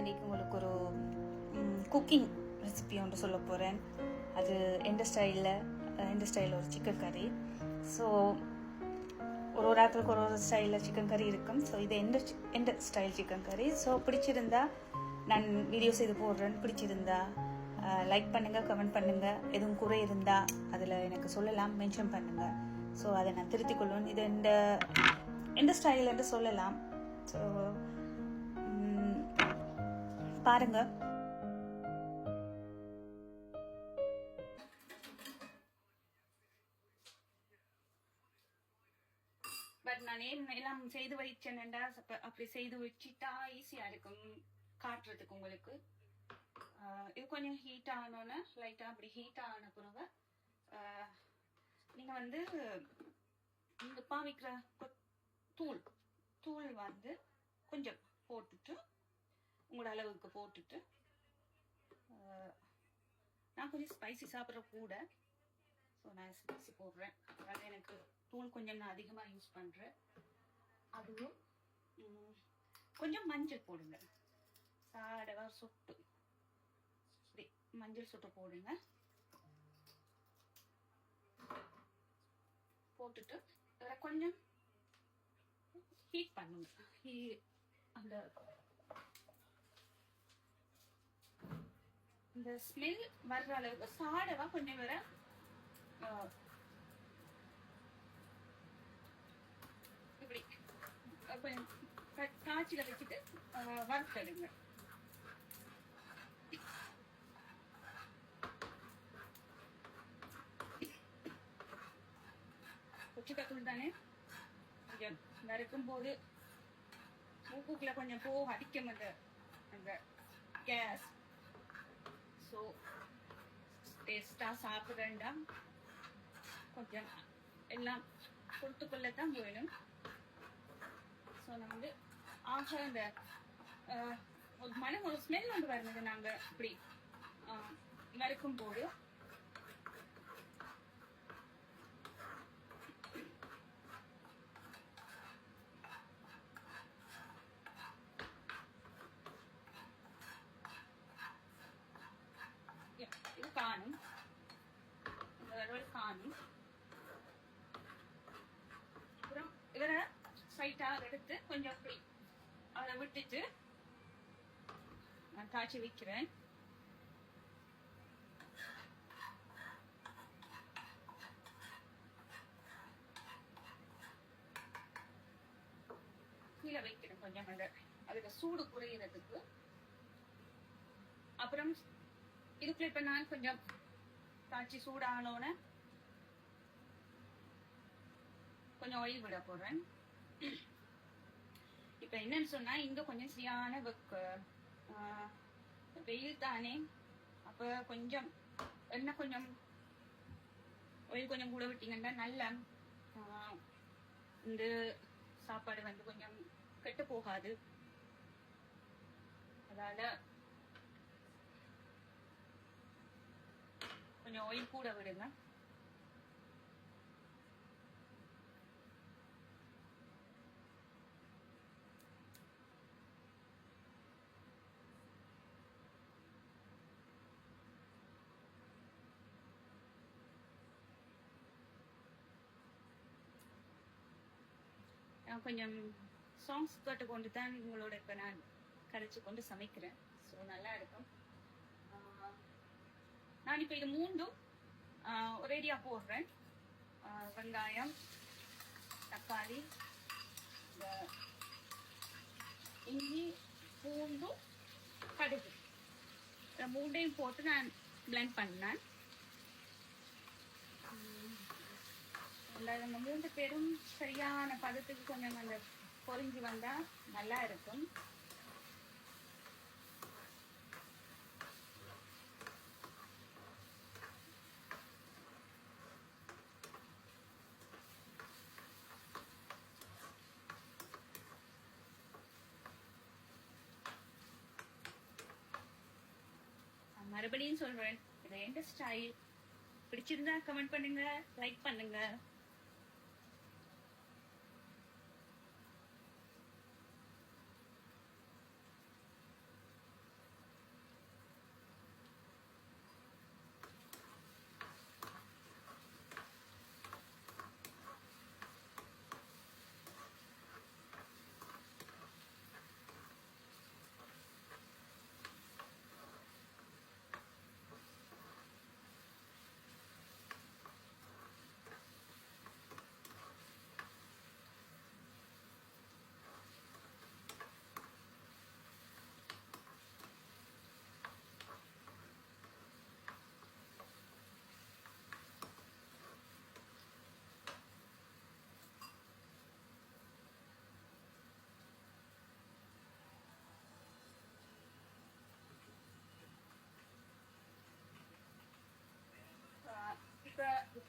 இன்றைக்கி உங்களுக்கு ஒரு குக்கிங் ரெசிபி ஒன்று சொல்ல போகிறேன். அது எந்த ஸ்டைலில் ஒரு சிக்கன் கறி. ஸோ ஒரு ஆட்களுக்கு ஒரு ஸ்டைலில் சிக்கன் கறி இருக்கும். ஸோ இது எந்த ஸ்டைல் சிக்கன் கறி. ஸோ பிடிச்சிருந்தா நான் வீடியோ செய்து போடுறேன். பிடிச்சிருந்தா லைக் பண்ணுங்கள், கமெண்ட் பண்ணுங்கள். எதுவும் குறை இருந்தால் அதில் எனக்கு சொல்லலாம், மென்ஷன் பண்ணுங்கள். ஸோ அதை நான் திருத்திக் கொள்வேன். இது எந்த ஸ்டைல் என்று சொல்லலாம். ஸோ பாருங்க. பட் நான் எல்லாம் செய்து வைச்சேன்டா, அப்படி செய்து வச்சுட்டா ஈஸியாக இருக்கும் காட்டுறதுக்கு உங்களுக்கு. இது கொஞ்சம் ஹீட் ஆனோன்னு லைட்டாக அப்படி ஹீட் ஆன பிறகு நீங்கள் வந்து இந்த பாவிக்கிற தூள் வந்து கொஞ்சம் போட்டுட்டு, உங்களோட அளவுக்கு போட்டுட்டு, நான் கொஞ்சம் ஸ்பைசி சாப்பிட்ற கூட, ஸோ நான் ஸ்பைசி போடுறேன். அதாவது எனக்கு தூள் கொஞ்சம் நான் அதிகமாக யூஸ் பண்ணுறேன். அதுவும் கொஞ்சம் மஞ்சள் போடுங்க, சாடவா சொட்டு இப்படி மஞ்சள் சொட்டு போடுங்க. போட்டுட்டு கொஞ்சம் ஹீட் பண்ணுங்க. அந்த ஸ்மெல் வர்ற அளவுக்கு சாடவா கொஞ்சம் வர இப்படி கொஞ்சம் காய்ச்சில வச்சுட்டு வறுத்தெடுங்க. கொச்சிக்காத்தூள் தானே, கொஞ்சம் நறுக்கும் போது மூக்குக்குள்ள கொஞ்சம் அடிக்கும் அந்த கேஸ். ஸோ டேஸ்டாக சாப்பிட்றேன்டா கொஞ்சம் எல்லாம் பொறுத்துக்குள்ளதான் வேணும். ஸோ நான் வந்து அந்த ஒரு ஸ்மெல் வந்து வருது. நாங்கள் இப்படி நறுக்கும் போது இது காணும், அப்புறம் இவரை சைட்டாக எடுத்து கொஞ்சம் அப்படி அதை விட்டுட்டு நான் காய்ச்சி வைக்கிறேன். கீழே வைக்கிறேன் கொஞ்சம் அதுக்கு சூடு குறையிறதுக்கு. அப்புறம் இதுக்குள்ள இப்ப நான் கொஞ்சம் காய்ச்சி சூடானோன்னு கொஞ்சம் ஆயில் விட போறேன். இப்ப என்னன்னு சொன்னா, இங்க கொஞ்சம் சரியான வெயில் தானே, அப்ப கொஞ்சம் எண்ணெய் கொஞ்சம் ஆயில் கொஞ்சம் கூட விட்டீங்கன்னா நல்ல இந்த சாப்பாடு வந்து கொஞ்சம் கெட்டு போகாது. அதனால கொஞ்சம் ஆயில் கூட விடுங்க. கொஞ்சம் சாங்ஸ் கேட்டு கொண்டு தான் உங்களோட இப்போ நான் கரைச்சி கொண்டு சமைக்கிறேன். ஸோ நல்லா இருக்கும். நான் இப்போ இது மூண்டும் ஒரேடியாக போடுறேன். வெங்காயம், தக்காளி, இஞ்சி, பூண்டு, கடுகு, இந்த மூண்டையும் போட்டு நான் பிளெண்ட் பண்ணேன். அந்த மூன்று பேரும் சரியான பதத்துக்கு கொஞ்சம் அந்த பொரிஞ்சு வந்தா நல்லா இருக்கும். மறுபடியும் சொல்றேன், இது எந்த ஸ்டைல் பிடிச்சிருந்தா கமெண்ட் பண்ணுங்க, லைக் பண்ணுங்க.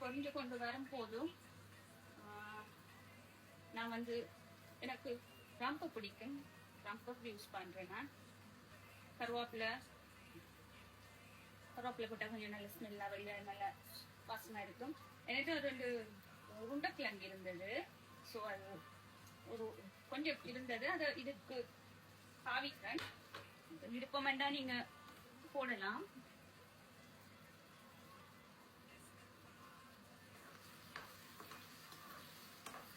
பொரிஞ்சு கொண்டு வரும் போதும் நான் வந்து எனக்கு ரொம்ப பிடிக்கும், ரொம்ப யூஸ் பண்றேன். நான் கருவேப்பிலை போட்டால் கொஞ்சம் நல்ல ஸ்மெல்லாக வெளியே நல்ல வாசமாக இருக்கும். எனக்கு ஒரு 2 உருண்டைக்கிழங்கு இருந்தது. ஸோ அது ஒரு கொஞ்சம் இருந்தது, அதை இதுக்கு பாவிக்கிறேன். விருப்பம் வேண்டாம் நீங்க போடலாம்.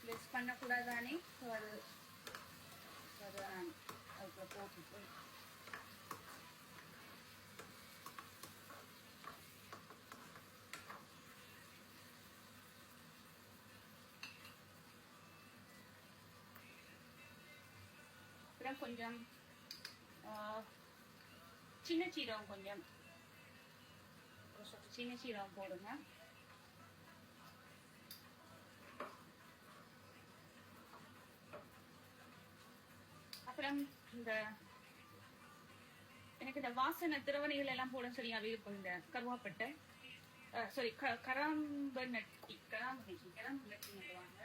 லெஸ் பண்ணக்கூடாதானே. ஸோ அது நான் அதுக்குள்ள போட்டுட்டு அப்புறம் கொஞ்சம் சின்ன சீரகம், கொஞ்சம் சின்ன சீரகம் போடுங்க. அப்புறம் எனக்கு இந்த வாசனை திரவணிகள் எல்லாம் போட சரியாவே இருக்கும். இந்த கருவாப்பட்டை சாரி கராம்பு நட்டி சொல்லுவாங்க.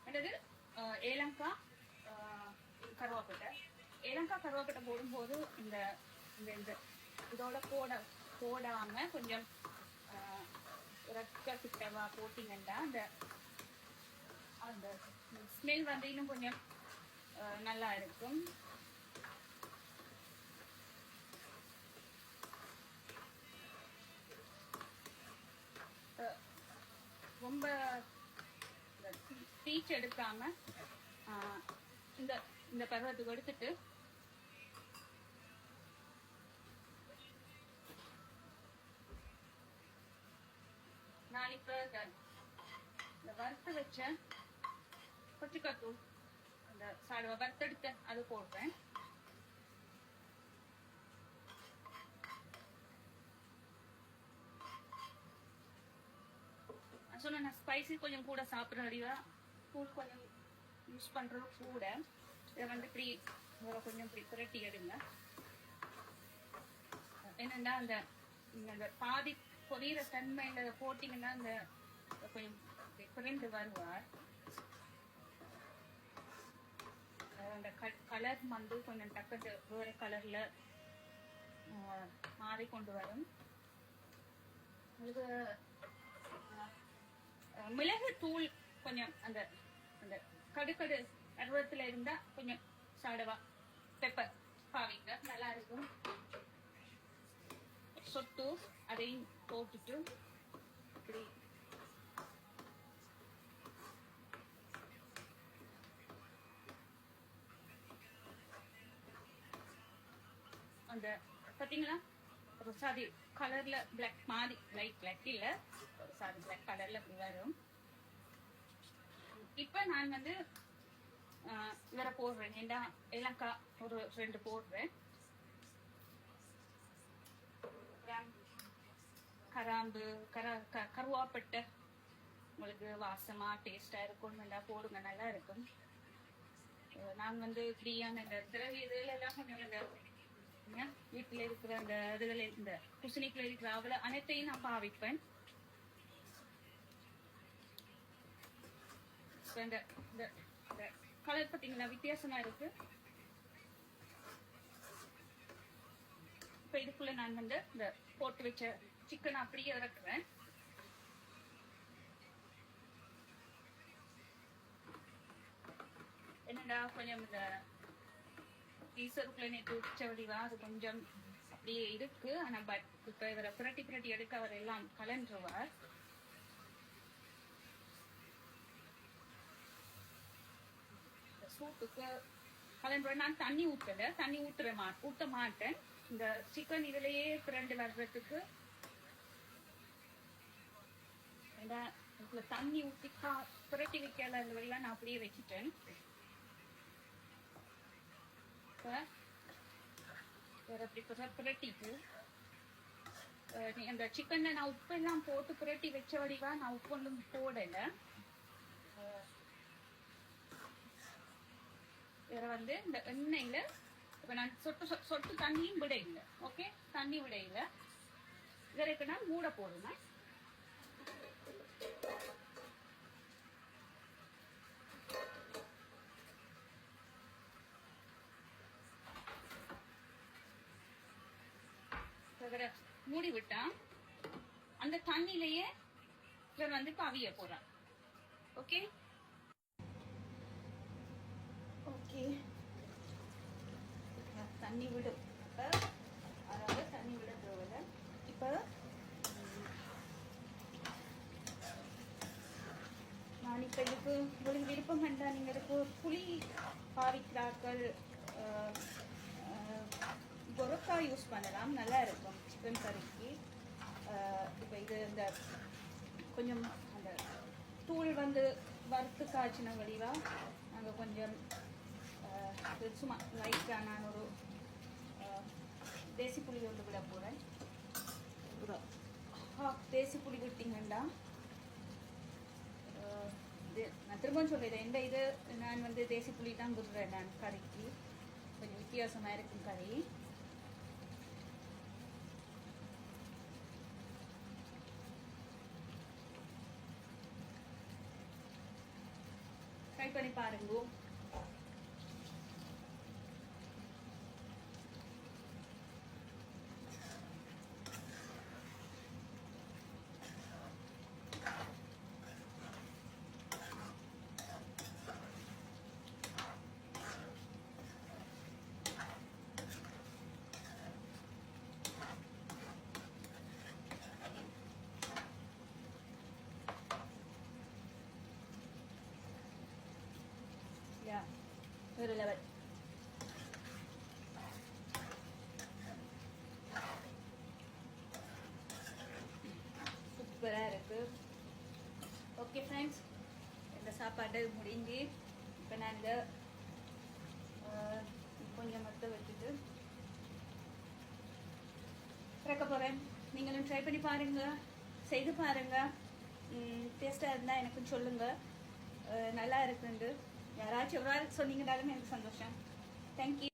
அடுத்தது ஏலக்காய் கருவாப்பட்டை போடும்போது இந்த இதோட போடாம கொஞ்சம் கிட்டவா போட்டீங்கன்னா அந்த ஸ்மெல் வந்து இன்னும் கொஞ்சம் நல்லா இருக்கும். ரொம்ப தீச்சு எடுக்காம இந்த பருவத்துக்கு எடுத்துட்டு நான் இப்ப இந்த வறுத்து வச்ச கொச்சிக்காத்தூள், அந்த சாடுவ வறுத்தெடுத்த அது போடுறேன். சொன்ன ஸ்பைசி கொஞ்சம் கூட சாப்பிட்ற அறிவா தூள் கொஞ்சம் யூஸ் பண்றது கூட. இதை வந்து இப்படி கொஞ்சம் இப்படி புரட்டி எடுங்க. என்னன்னா அந்த பாதி பொரியிற தன்மையில போட்டீங்கன்னா அந்த கொஞ்சம் குறைந்து வருவார். அந்த கலர் வந்து கொஞ்சம் டக்கு வேற கலர்ல மாறி கொண்டு வரும். மிளகு தூள் கொஞ்சம் அந்த அந்த கடுக்கடு அருவத்துல இருந்தா கொஞ்சம் சாடவா பெப்பர் பாவிங்க, நல்லா இருக்கும். சொட்டு அதையும் போட்டுட்டு இப்படி அந்த பாத்தீங்களா ஒரு சாதி கலர்ல பிளாக் மாதிரி, லைட் பிளாக் இல்ல, ஒரு சாதி பிளாக் கலர்ல வரும். இப்ப நான் வந்து இவரை போடுறேன். ஏண்டா ஏலக்காய் ஒரு 2 போடுறேன். கராம்பு கருவாப்பட்டை உங்களுக்கு வாசமா டேஸ்டா இருக்கும், நல்லா போடுங்க, நல்லா இருக்கும். நான் வந்து ஃப்ரீயான இந்த திரவி இதுல எல்லாம் கொஞ்சம் வீட்டுல இருக்கிற அந்த இதுல இந்த குசினிக்குள்ள இருக்கிற அவளை அனைத்தையும் நான் பாவிப்பேன். இந்த கலர் பாத்தீங்கன்னா வித்தியாசமா இருக்கு. இப்ப இதுக்குள்ள நான் வந்து இந்த போட்டு வச்ச சிக்கன் அப்படியே இறக்குறேன். என்னடா கொஞ்சம் இந்த ஈசருக்குள்ள நேற்று உச்ச வடிவா அது கொஞ்சம் அப்படியே இருக்கு. ஆனா பட் இப்ப இவரை புரட்டி எடுக்க அவர் எல்லாம் கலந்துருவார். சூப்புக்கு கலந்துருவா. நான் தண்ணி ஊத்த மாட்டேன். இந்த சிக்கன் இதுலயே பிரண்டு வர்றதுக்கு தண்ணி ஊத்தி புரட்டி வைக்கல வரையெல்லாம் நான் அப்படியே வச்சுட்டேன். புரட்டிட்டு அந்த சிக்கன்ல நான் உப்பு எல்லாம் போட்டு புரட்டி வச்ச வடிவா நான் உப்பு ஒன்றும் போடல. வேற வந்து இந்த எண்ணெயில இப்ப நான் சொட்டு தண்ணியும் விட இல்லை. ஓகே, தண்ணி விட இல்லை. இதுக்கு நான் மூட போடுங்க. மூடி விட்டா அந்த தண்ணியிலேயே இவர் வந்து அவிய போறான். ஓகே ஓகே தண்ணி விடும். அதாவது தண்ணி விட தேவையில்லை. இப்போ நான் இப்போ இதுக்கு உங்களுக்கு விருப்பம் வேண்டாம். நீங்கள் இதுக்கு புளி பாவிக்கிறார்கள், கொரக்காய் யூஸ் பண்ணலாம், நல்லா இருக்கும் சிக்கன் கறிக்கு. இப்போ இது இந்த கொஞ்சம் அந்த தூள் வந்து வறுத்து காய்ச்சின வடிவாக நாங்கள் கொஞ்சம் சும்மா லைட்டாக நான் ஒரு தேசி புளி ஒன்று விட போகிறேன். ஒரு தேசி புளி விட்டிங்கன்னா நான் திரும்ப சொல்லிடுறேன். இந்த இது நான் வந்து தேசி புளி தான் விடுறேன் நான் கறிக்கு. கொஞ்சம் வித்தியாசமாக இருக்கும் கறி. ட்ரை பண்ணி பாருங்க. ஒரு லெவல் சூப்பராக இருக்கு. ஓகே ஃப்ரெண்ட்ஸ், இந்த சாப்பாடு முடிஞ்சு இப்போ நான் இந்த கொஞ்சம் மட்டும் வச்சுட்டு திறக்க போகிறேன். நீங்களும் ட்ரை பண்ணி பாருங்கள், செய்து பாருங்கள். டேஸ்ட்டாக இருந்தால் எனக்கும் சொல்லுங்கள். நல்லா இருக்குண்டு யாராச்சும் ஒரு ஆள் சொன்னீங்கனாலும் எனக்கு சந்தோஷம். தேங்க்யூ.